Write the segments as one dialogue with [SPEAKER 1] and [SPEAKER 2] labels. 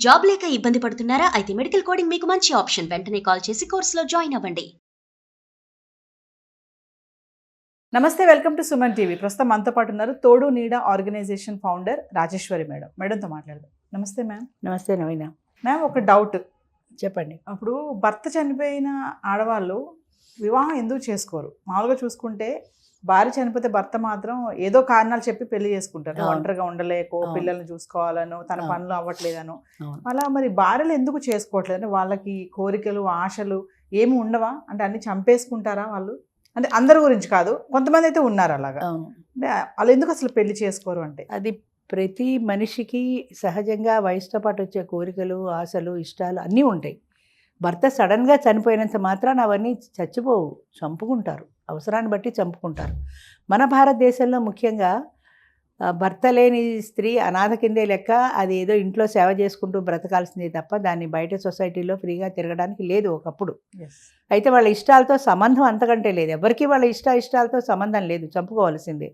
[SPEAKER 1] Job లేక ఇబ్బంది పడుతున్నారా? అయితే మెడికల్ కోడింగ్ మీకు మంచి ఆప్షన్. వెంటనే కాల్ చేసి కోర్సులో జాయిన్ అవ్వండి.
[SPEAKER 2] నమస్తే, వెల్కమ్ టు సుమన్ టీవీ. ప్రస్తుతం మనతో పాటు ఉన్నారు తోడు నీడ ఆర్గనైజేషన్ ఫౌండర్ రాజేశ్వరి మేడం. మేడంతో మాట్లాడదాం. నమస్తే మ్యామ్.
[SPEAKER 3] నమస్తే నవీన.
[SPEAKER 2] మ్యామ్, ఒక డౌట్
[SPEAKER 3] చెప్పండి.
[SPEAKER 2] అప్పుడు భర్త చనిపోయిన ఆడవాళ్ళు వివాహం ఎందుకు చేసుకోరు? మామూలుగా చూసుకుంటే భార్య చనిపోతే భర్త మాత్రం ఏదో కారణాలు చెప్పి పెళ్లి చేసుకుంటారు. ఒంటరిగా ఉండలేకో, పిల్లల్ని చూసుకోవాలనో, తన పనులు అవ్వట్లేదనో. అలా మరి భార్యలు ఎందుకు చేసుకోవట్లేదు? అంటే వాళ్ళకి కోరికలు, ఆశలు ఏమి ఉండవా? అంటే అన్ని చంపేసుకుంటారా వాళ్ళు? అంటే అందరి గురించి కాదు, కొంతమంది అయితే ఉన్నారు అలాగా. అంటే వాళ్ళు ఎందుకు అసలు పెళ్లి చేసుకోరు? అంటే
[SPEAKER 3] అది ప్రతి మనిషికి సహజంగా వయసుతో పాటు వచ్చే కోరికలు, ఆశలు, ఇష్టాలు అన్నీ ఉంటాయి. భర్త సడన్గా చనిపోయినంత మాత్రాన అవన్నీ చచ్చిపోవు, చంపుకుంటారు, అవసరాన్ని బట్టి చంపుకుంటారు. మన భారతదేశంలో ముఖ్యంగా భర్త లేని స్త్రీ అనాథ కిందే లెక్క. అది ఏదో ఇంట్లో సేవ చేసుకుంటూ బ్రతకాల్సిందే తప్ప దాన్ని బయట సొసైటీలో ఫ్రీగా తిరగడానికి లేదు ఒకప్పుడు. అయితే వాళ్ళ ఇష్టాలతో సంబంధం అంతకంటే లేదు, ఎవరికి వాళ్ళ ఇష్టాలతో సంబంధం లేదు, చంపుకోవాల్సిందే.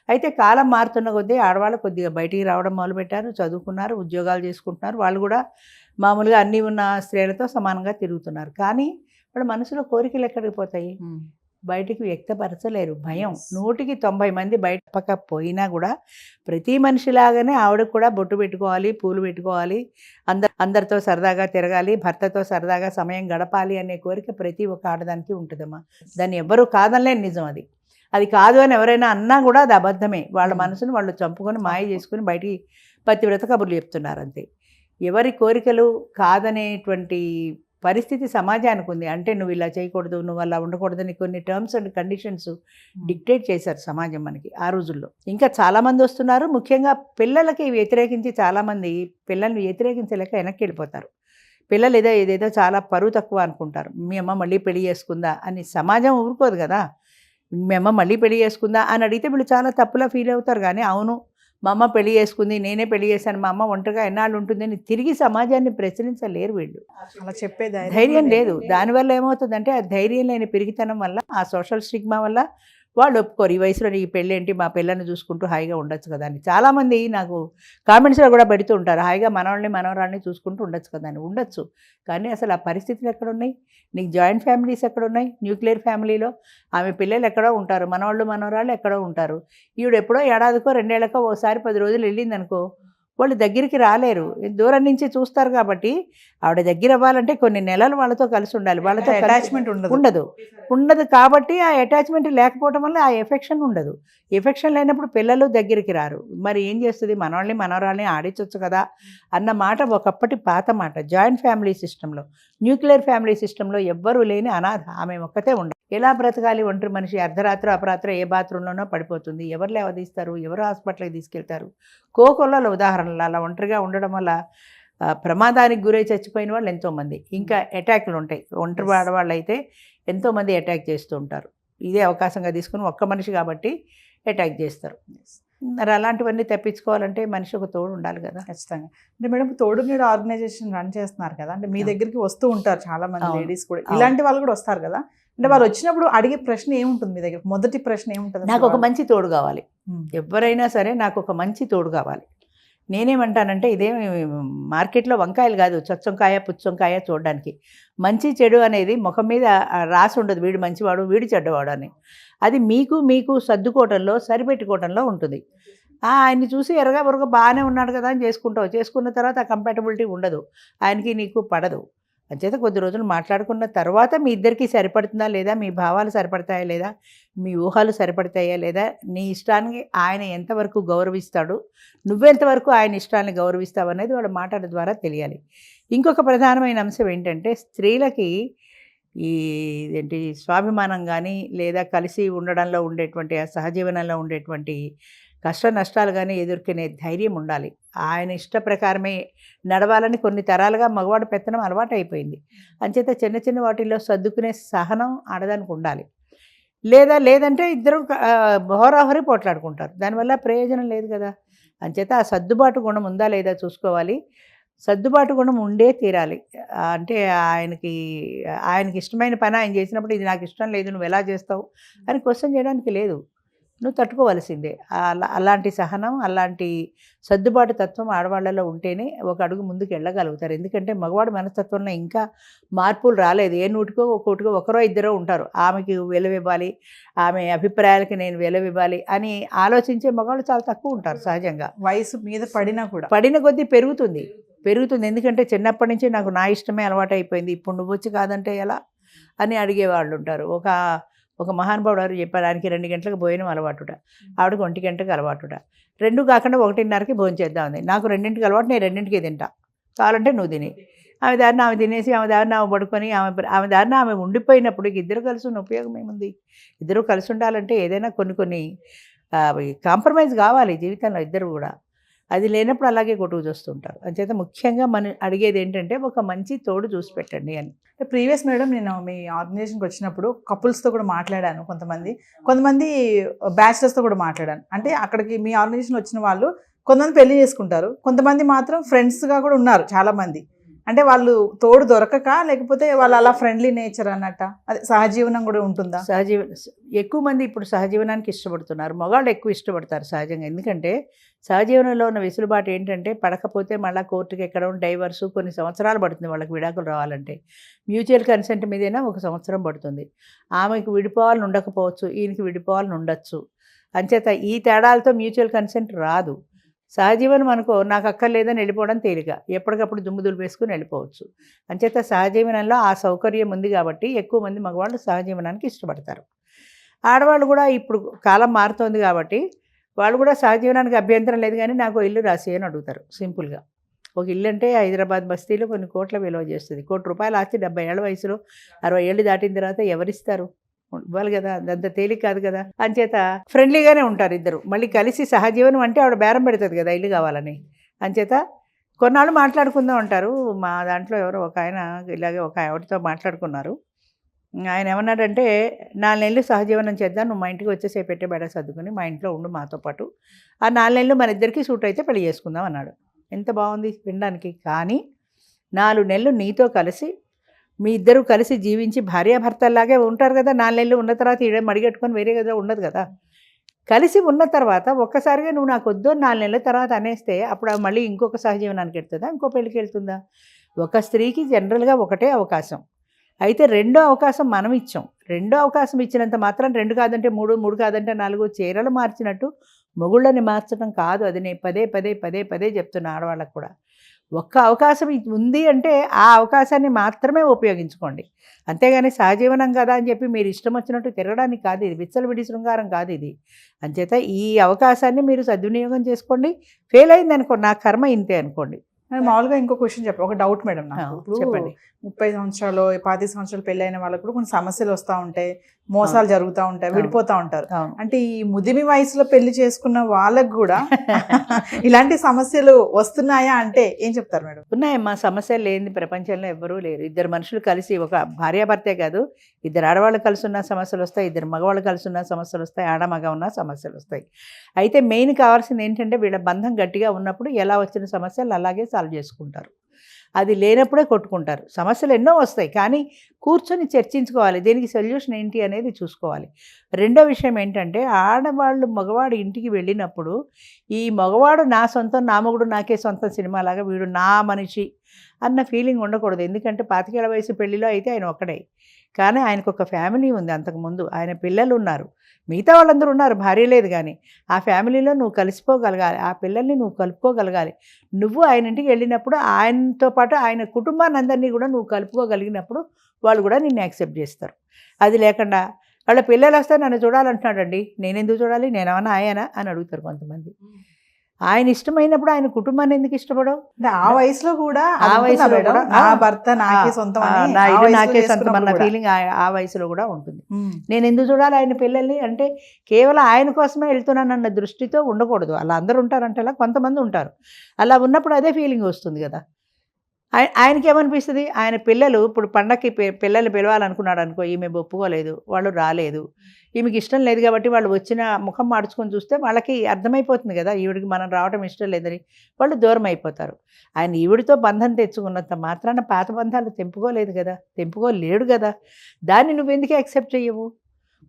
[SPEAKER 3] అయితే కాలం మారుతున్న కొద్దీ ఆడవాళ్ళు కొద్దిగా బయటికి రావడం మొదలుపెట్టారు, చదువుకున్నారు, ఉద్యోగాలు చేసుకుంటున్నారు. వాళ్ళు కూడా మామూలుగా అన్నీ ఉన్న స్త్రీలతో సమానంగా తిరుగుతున్నారు. కానీ వాళ్ళ మనసులో కోరికలు ఎక్కడికి పోతాయి? బయటికి వ్యక్తపరచలేరు. భయం. 100కి 90 మంది బయటపకపోయినా కూడా ప్రతి మనిషిలాగానే ఆవిడకు కూడా బొట్టు పెట్టుకోవాలి, పూలు పెట్టుకోవాలి, అందరితో సరదాగా తిరగాలి, భర్తతో సరదాగా సమయం గడపాలి అనే కోరిక ప్రతి ఒక్క ఆడదానికి ఉంటుందమ్మా. దాన్ని ఎవ్వరూ కాదనలేని నిజం. అది కాదు అని ఎవరైనా అన్నా కూడా అది అబద్ధమే. వాళ్ళ మనసును వాళ్ళు చంపుకొని మాయ చేసుకుని బయటికి పతివ్రత కబుర్లు చెప్తున్నారు అంతే. ఎవరి కోరికలు కాదనేటువంటి పరిస్థితి సమాజానికి ఉంది. అంటే నువ్వు ఇలా చేయకూడదు, నువ్వు అలా ఉండకూడదని కొన్ని టర్మ్స్ అండ్ కండిషన్స్ డిక్టేట్ చేశారు సమాజం మనకి ఆ రోజుల్లో. ఇంకా చాలామంది వస్తున్నారు. ముఖ్యంగా పిల్లలకి వ్యతిరేకించి చాలామంది పిల్లల్ని వ్యతిరేకించలేక వెనక్కి వెళ్ళిపోతారు. పిల్లలు ఏదేదో చాలా పరువు తక్కువ అనుకుంటారు. మీ అమ్మ మళ్ళీ పెళ్లి చేసుకుందా అని. సమాజం ఊరుకోదు కదా. మీ అమ్మ మళ్ళీ పెళ్లి చేసుకుందా అని అడిగితే వీళ్ళు చాలా తప్పులా ఫీల్ అవుతారు. కానీ అవును, మా అమ్మ పెళ్లి చేసుకుంది, నేనే పెళ్లి చేశాను, మా అమ్మ ఒంటరిగా ఎన్నాళ్ళు ఉంటుందని తిరిగి సమాజాన్ని ప్రశ్నించలేరు వీళ్ళు.
[SPEAKER 2] అలా చెప్పే
[SPEAKER 3] ధైర్యం లేదు. దానివల్ల ఏమవుతుందంటే ఆ ధైర్యం లేని పెరిగితనం వల్ల, ఆ సోషల్ స్టిగ్మా వల్ల వాళ్ళు ఒప్పుకోరు. ఈ వయసులో నీ పెళ్ళి ఏంటి, మా పిల్లల్ని చూసుకుంటూ హాయిగా ఉండొచ్చు కదా అని. చాలామంది నాకు కామెంట్స్లో కూడా పెడుతూ ఉంటారు, హాయిగా మనవాళ్ళని మనవరాళ్ళని చూసుకుంటూ ఉండొచ్చు కదా అని. ఉండొచ్చు, కానీ అసలు ఆ పరిస్థితులు ఎక్కడున్నాయి? నీకు జాయింట్ ఫ్యామిలీస్ ఎక్కడున్నాయి? న్యూక్లియర్ ఫ్యామిలీలో ఆమె పిల్లలు ఎక్కడో ఉంటారు, మనవాళ్ళు మనవరాళ్ళు ఎక్కడో ఉంటారు. ఈవిడ ఎప్పుడో ఏడాదికో 2 ఏళ్ళకో ఓసారి 10 రోజులు వెళ్ళిందనుకో, వాళ్ళు దగ్గరికి రాలేరు, దూరం నుంచి చూస్తారు. కాబట్టి ఆవిడ దగ్గర అవ్వాలంటే కొన్ని నెలలు వాళ్ళతో కలిసి ఉండాలి. వాళ్ళతో
[SPEAKER 2] అటాచ్మెంట్
[SPEAKER 3] ఉండదు కాబట్టి ఆ అటాచ్మెంట్ లేకపోవడం వల్ల ఆ ఎఫెక్షన్ ఉండదు. ఎఫెక్షన్ లేనప్పుడు పిల్లలు దగ్గరికి రారు. మరి ఏం చేస్తుంది? మనవాళ్ళని మనవరాళ్ళని ఆడించవచ్చు కదా అన్న మాట ఒకప్పటి పాత మాట. జాయింట్ ఫ్యామిలీ సిస్టంలో, న్యూక్లియర్ ఫ్యామిలీ సిస్టంలో ఎవ్వరూ లేని అనాథ ఆమె ఒక్కతే ఉండదు. ఎలా బ్రతకాలి? ఒంటరి మనిషి అర్ధరాత్రి అపరాత్రి ఏ బాత్రూంలోనో పడిపోతుంది. ఎవరు లేవదీస్తారు? ఎవరు హాస్పిటల్కి తీసుకెళ్తారు? కోకొల్లలో ఉదాహరణలు. అలా ఒంటరిగా ఉండడం వల్ల ప్రమాదానికి గురై చచ్చిపోయిన వాళ్ళు ఎంతోమంది. ఇంకా అటాక్లు ఉంటాయి. ఒంటరి ఆడవాళ్ళు అయితే ఎంతోమంది అటాక్ చేస్తూ ఉంటారు. ఇదే అవకాశంగా తీసుకుని ఒక్క మనిషి కాబట్టి అటాక్ చేస్తారు. మరి అలాంటివన్నీ తప్పించుకోవాలంటే మనిషి ఒక తోడు ఉండాలి కదా.
[SPEAKER 2] ఖచ్చితంగా. అంటే మేడం, తోడు నీడ ఆర్గనైజేషన్ రన్ చేస్తున్నారు కదా, అంటే మీ దగ్గరికి వస్తూ ఉంటారు చాలా మంది లేడీస్ కూడా, ఇలాంటి వాళ్ళు కూడా వస్తారు కదా. అంటే వాళ్ళు వచ్చినప్పుడు అడిగే ప్రశ్న ఏముంటుంది మీ దగ్గర? మొదటి ప్రశ్న ఏముంటుంది?
[SPEAKER 3] నాకు ఒక మంచి తోడు కావాలి. ఎవరైనా సరే నాకు ఒక మంచి తోడు కావాలి. నేనేమంటానంటే, ఇదేమి మార్కెట్లో వంకాయలు కాదు, చచ్చొంకాయ పుచ్చొంకాయ చూడడానికి. మంచి చెడు అనేది ముఖం మీద రాసి ఉండదు, వీడు మంచివాడు వీడు చెడ్డవాడు అని. అది మీకు సర్దుకోవటంలో, సరిపెట్టుకోవటంలో ఉంటుంది. ఆయన్ని చూసి ఎరగా బొరగా బాగానే ఉన్నాడు కదా అని చేసుకున్న తర్వాత ఆ కంపాటబిలిటీ ఉండదు, ఆయనకి నీకు పడదు. అంచేత కొద్ది రోజులు మాట్లాడుకున్న తర్వాత మీ ఇద్దరికీ సరిపడుతుందా లేదా, మీ భావాలు సరిపడతాయా లేదా, మీ ఊహలు సరిపడతాయా లేదా, నీ ఇష్టానికి ఆయన ఎంతవరకు గౌరవిస్తాడు, నువ్వెంతవరకు ఆయన ఇష్టాన్ని గౌరవిస్తావు అనేది వాళ్ళ మాటల ద్వారా తెలియాలి. ఇంకొక ప్రధానమైన అంశం ఏంటంటే, స్త్రీలకి ఏంటి స్వాభిమానం కానీ, లేదా కలిసి ఉండడంలో ఉండేటువంటి ఆ సహజీవనంలో ఉండేటువంటి కష్ట నష్టాలు కానీ ఎదుర్కొనే ధైర్యం ఉండాలి. ఆయన ఇష్ట ప్రకారమే నడవాలని కొన్ని తరాలుగా మగవాడు పెత్తనం అలవాటు అయిపోయింది. అంచేత చిన్న వాటిల్లో సర్దుకునే సహనం ఆడదానికి ఉండాలి. లేదంటే ఇద్దరు హోరాహోరీ పోట్లాడుకుంటారు, దానివల్ల ప్రయోజనం లేదు కదా. అంచేత ఆ సర్దుబాటు గుణం ఉందా లేదా చూసుకోవాలి. సర్దుబాటు గుణం ఉండే తీరాలి. అంటే ఆయనకి ఇష్టమైన పని ఆయన చేసినప్పుడు ఇది నాకు ఇష్టం లేదు, నువ్వు ఎలా చేస్తావు అని క్వశ్చన్ చేయడానికి లేదు. నువ్వు తట్టుకోవలసిందే. అలాంటి సహనం, అలాంటి సర్దుబాటు తత్వం ఆడవాళ్ళలో ఉంటేనే ఒక అడుగు ముందుకు వెళ్ళగలుగుతారు. ఎందుకంటే మగవాడి మనస్తత్వంలో ఇంకా మార్పులు రాలేదు. ఏ నూటికో ఒక్కోటికో ఒకరో ఇద్దరో ఉంటారు. ఆమెకి విలువివ్వాలి, ఆమె అభిప్రాయాలకి నేను విలువివ్వాలి అని ఆలోచించే మగవాళ్ళు చాలా తక్కువ ఉంటారు సహజంగా.
[SPEAKER 2] వయసు మీద పడినా కూడా
[SPEAKER 3] పడిన కొద్దీ పెరుగుతుంది. ఎందుకంటే చిన్నప్పటి నుంచి నాకు నా ఇష్టమే అలవాటు అయిపోయింది, ఇప్పుడు నువ్వు వచ్చి కాదంటే ఎలా అని అడిగేవాళ్ళు ఉంటారు. ఒక మహానుభావుడు గారు చెప్పారు, ఆయనకి 2 గంటలకు భోజనం అలవాటుట, ఆవిడకి 1 గంటకు అలవాటుట. 2 కాకుండా 1:30కి భోజనం చేద్దామంది. నాకు 2కి అలవాటు, నేను 2కి తింటా, కావాలంటే నువ్వు తిని. ఆమె దారిని ఆమె తినేసి, ఆమె దారిని ఆమె పడుకొని, ఆమె దారిని ఆమె ఉండిపోయినప్పుడు ఇద్దరు కలిసి ఉన్న ఉపయోగం ఏముంది? ఇద్దరు కలిసి ఉండాలంటే ఏదైనా కొన్ని కాంప్రమైజ్ కావాలి జీవితంలో ఇద్దరు కూడా. అది లేనప్పుడు అలాగే కొట్టుకు చూస్తుంటారు. అంచేత ముఖ్యంగా మనం అడిగేది ఏంటంటే ఒక మంచి తోడు చూసి పెట్టండి అని.
[SPEAKER 2] ప్రీవియస్ మేడం నేను మీ ఆర్గనైజేషన్కి వచ్చినప్పుడు కపుల్స్తో కూడా మాట్లాడాను, కొంతమంది బ్యాచిలర్స్తో కూడా మాట్లాడాను. అంటే అక్కడికి మీ ఆర్గనైజేషన్ వచ్చిన వాళ్ళు కొంతమంది పెళ్లి చేసుకుంటారు, కొంతమంది మాత్రం ఫ్రెండ్స్గా కూడా ఉన్నారు చాలామంది. అంటే వాళ్ళు తోడు దొరకక, లేకపోతే వాళ్ళు అలా ఫ్రెండ్లీ నేచర్ అన్నట్ట, అదే సహజీవనం కూడా ఉంటుందా?
[SPEAKER 3] ఎక్కువ మంది ఇప్పుడు సహజీవనానికి ఇష్టపడుతున్నారు. మగాళ్ళు ఎక్కువ ఇష్టపడతారు సహజంగా. ఎందుకంటే సహజీవనంలో ఉన్న వెసులుబాటు ఏంటంటే పడకపోతే మళ్ళీ కోర్టుకి ఎక్కడం, డైవర్సు, కొన్ని సంవత్సరాలు పడుతుంది వాళ్ళకి విడాకులు రావాలంటే. మ్యూచువల్ కన్సెంట్ మీదైనా 1 సంవత్సరం పడుతుంది. ఆమెకు విడిపోవాలని ఉండకపోవచ్చు, ఈయనకి విడిపోవాలని ఉండొచ్చు. అంచేత ఈ తేడాలతో మ్యూచువల్ కన్సెంట్ రాదు. సహజీవనం అనుకో, నాకు అక్కర్లేదని వెళ్ళిపోవడం తేలిక, ఎప్పటికప్పుడు దుమ్ము దులిపేసుకుని వెళ్ళిపోవచ్చు. అంచేత సహజీవనంలో ఆ సౌకర్యం ఉంది కాబట్టి ఎక్కువ మంది మగవాళ్ళు సహజీవనానికి ఇష్టపడతారు. ఆడవాళ్ళు కూడా ఇప్పుడు కాలం మారుతోంది కాబట్టి వాళ్ళు కూడా సహజీవనానికి అభ్యంతరం లేదు, కానీ నాకు ఇల్లు రాసి అని అడుగుతారు సింపుల్గా. ఒక ఇల్లు అంటే హైదరాబాద్ బస్తీలో కొన్ని కోట్ల విలువ చేస్తుంది. ₹1 కోటి ఆస్తి 70 ఏళ్ల వయసులో, 60 ఏళ్ళు దాటిన తర్వాత ఎవరిస్తారు? ఇవ్వాలి కదా, అదంత తేలిక కాదు కదా. అంచేత ఫ్రెండ్లీగానే ఉంటారు ఇద్దరు. మళ్ళీ కలిసి సహజీవనం అంటే ఆవిడ బేరం పెడుతుంది కదా ఇల్లు కావాలని. అంచేత కొన్నాళ్ళు మాట్లాడుకుందాం అంటారు. మా దాంట్లో ఎవరో ఒక ఆయన ఇలాగే ఒక ఆవిడతో మాట్లాడుకున్నారు. ఆయన ఏమన్నాడంటే, 4 నెలలు సహజీవనం చేద్దాం, నువ్వు మా ఇంటికి వచ్చేసే పెట్టే బెడ సర్దుకుని మా ఇంట్లో ఉండు మాతో పాటు, ఆ 4 నెలలు మన ఇద్దరికి సూట్ అయితే పెళ్లి చేసుకుందాం అన్నాడు. ఎంత బాగుంది వినడానికి. కానీ 4 నెలలు నీతో కలిసి మీ ఇద్దరు కలిసి జీవించి భార్యాభర్తల్లాగే ఉంటారు కదా. 4 నెలలు ఉన్న తర్వాత ఈడే మడిగట్టుకొని వేరే కదా ఉండదు కదా. కలిసి ఉన్న తర్వాత ఒక్కసారిగా నువ్వు నాకు వద్దు 4 నెలల తర్వాత అనేస్తే అప్పుడు మళ్ళీ ఇంకొక సహజీవనానికి వెళ్తుందా, ఇంకో పెళ్ళికి వెళ్తుందా? ఒక స్త్రీకి జనరల్గా ఒకటే అవకాశం. అయితే రెండో అవకాశం మనం ఇచ్చాం. రెండో అవకాశం ఇచ్చినంత మాత్రం 2 కాదంటే 3, 3 కాదంటే 4 చీరలు మార్చినట్టు మొగుళ్ళని మార్చడం కాదు. అది నేను పదే చెప్తున్నా ఆడవాళ్ళకు కూడా. ఒక్క అవకాశం ఉంది అంటే ఆ అవకాశాన్ని మాత్రమే ఉపయోగించుకోండి. అంతేగాని సహజీవనం కదా అని చెప్పి మీరు ఇష్టం వచ్చినట్టు తిరగడానికి కాదు ఇది. విచ్చలవిడి శృంగారం కాదు ఇది. అంచేత ఈ అవకాశాన్ని మీరు సద్వినియోగం చేసుకోండి. ఫెయిల్ అయింది అనుకోండి, నా కర్మ ఇంతే అనుకోండి.
[SPEAKER 2] మామూలుగా ఇంకో క్వశ్చన్ చెప్పండి, ఒక డౌట్ మేడం నాకు.
[SPEAKER 3] చెప్పండి.
[SPEAKER 2] 30 సంవత్సరాలు 25 సంవత్సరాలు పెళ్ళైన వాళ్ళకు కూడా కొన్ని సమస్యలు వస్తూ ఉంటాయి, మోసాలు జరుగుతూ ఉంటాయి, విడిపోతూ ఉంటారు. అంటే ఈ ముదిమి వయసులో పెళ్లి చేసుకున్న వాళ్ళకు కూడా ఇలాంటి సమస్యలు వస్తున్నాయా అంటే ఏం చెప్తారు మేడం?
[SPEAKER 3] ఉన్నాయమ్మా, సమస్యలు లేని ప్రపంచంలో ఎవ్వరూ లేరు. ఇద్దరు మనుషులు కలిసి, ఒక భార్యాభర్తే కాదు, ఇద్దరు ఆడవాళ్ళు కలిసి ఉన్న సమస్యలు వస్తాయి, ఇద్దరు మగవాళ్ళు కలిసి ఉన్న సమస్యలు వస్తాయి, ఆడమగ ఉన్న సమస్యలు వస్తాయి. అయితే మెయిన్ కావాల్సింది ఏంటంటే వీళ్ళ బంధం గట్టిగా ఉన్నప్పుడు ఎలా వచ్చిన సమస్యలు అలాగే సాల్వ్ చేసుకుంటారు. అది లేనప్పుడే కొట్టుకుంటారు. సమస్యలు ఎన్నో వస్తాయి, కానీ కూర్చొని చర్చించుకోవాలి, దీనికి సొల్యూషన్ ఏంటి అనేది చూసుకోవాలి. రెండో విషయం ఏంటంటే, ఆడవాళ్ళు మగవాడు ఇంటికి వెళ్ళినప్పుడు ఈ మగవాడు నా సొంతం, నా మొగుడు నాకే సొంతం సినిమాలాగా వీడు నా మనిషి అన్న ఫీలింగ్ ఉండకూడదు. ఎందుకంటే 25 ఏళ్ల వయసు పెళ్లిలో అయితే ఆయన ఒక్కడే, కానీ ఆయనకు ఒక ఫ్యామిలీ ఉంది. అంతకుముందు ఆయన పిల్లలు ఉన్నారు, మిగతా వాళ్ళందరూ ఉన్నారు, భార్య లేదు. కానీ ఆ ఫ్యామిలీలో నువ్వు కలిసిపోగలగాలి, ఆ పిల్లల్ని నువ్వు కలుపుకోగలగాలి. నువ్వు ఆయన ఇంటికి వెళ్ళినప్పుడు ఆయనతో పాటు ఆయన కుటుంబాన్ని అందరినీ కూడా నువ్వు కలుపుకోగలిగినప్పుడు వాళ్ళు కూడా నిన్ను యాక్సెప్ట్ చేస్తారు. అది లేకుండా వాళ్ళ పిల్లలు వస్తే నన్ను చూడాలంటున్నాడండి, నేనెందుకు చూడాలి, నేనేమన్నా ఆయనా అని అడుగుతారు కొంతమంది. ఆయన ఇష్టమైనప్పుడు ఆయన కుటుంబాన్ని ఎందుకు ఇష్టపడవు?
[SPEAKER 2] ఆ వయసులో కూడా
[SPEAKER 3] ఆ వయసులో కూడా
[SPEAKER 2] నా భర్త నాకే సొంతం,
[SPEAKER 3] నా ఇల్లు నాకే సొంతం అన్న ఫీలింగ్ ఆ వయసులో కూడా ఉంటుంది. నేను ఎందుకు చూడాలి ఆయన పిల్లల్ని అంటే కేవలం ఆయన కోసమే వెళ్తున్నానన్న దృష్టితో ఉండకూడదు. అలా అందరూ ఉంటారంటే అలా కొంతమంది ఉంటారు. అలా ఉన్నప్పుడు అదే ఫీలింగ్ వస్తుంది కదా. ఆయనకి ఏమనిపిస్తుంది, ఆయన పిల్లలు ఇప్పుడు పండగకి పిల్లల్ని పిలవాలనుకున్నాడు అనుకో, ఈమె ఒప్పుకోలేదు, వాళ్ళు రాలేదు, ఈమెకి ఇష్టం లేదు కాబట్టి వాళ్ళు వచ్చిన ముఖం మార్చుకొని చూస్తే వాళ్ళకి అర్థమైపోతుంది కదా ఈవిడికి మనం రావడం ఇష్టం లేదని, వాళ్ళు దూరం అయిపోతారు. ఆయన ఈవిడితో బంధం తెచ్చుకున్నంత మాత్రాన పాత బంధాలు తెంపుకోలేదు కదా, తెంపుకోలేడు కదా, దాన్ని నువ్వు ఎందుకు యాక్సెప్ట్ చెయ్యవు?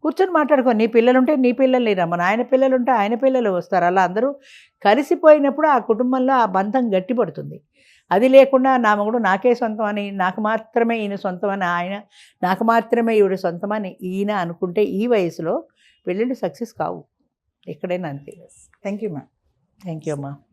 [SPEAKER 3] కూర్చొని మాట్లాడుకో. నీ పిల్లలు ఉంటే నీ పిల్లలు రమ్మని, ఆయన పిల్లలు ఉంటే ఆయన పిల్లలు వస్తారు. అలా అందరూ కలిసిపోయినప్పుడు ఆ కుటుంబంలో ఆ బంధం గట్టిపడుతుంది. అది లేకుండా నా మొగుడు నాకే సొంతం అని, నాకు మాత్రమే ఈయన సొంతం అని ఆయన, నాకు మాత్రమే ఈవిడ సొంతం అని ఈయన అనుకుంటే ఈ వయసులో పెళ్ళిళ్ళు సక్సెస్ కావు. ఎక్కడైనా అంతే.
[SPEAKER 2] Thank you ma'am.
[SPEAKER 3] Thank you అమ్మా.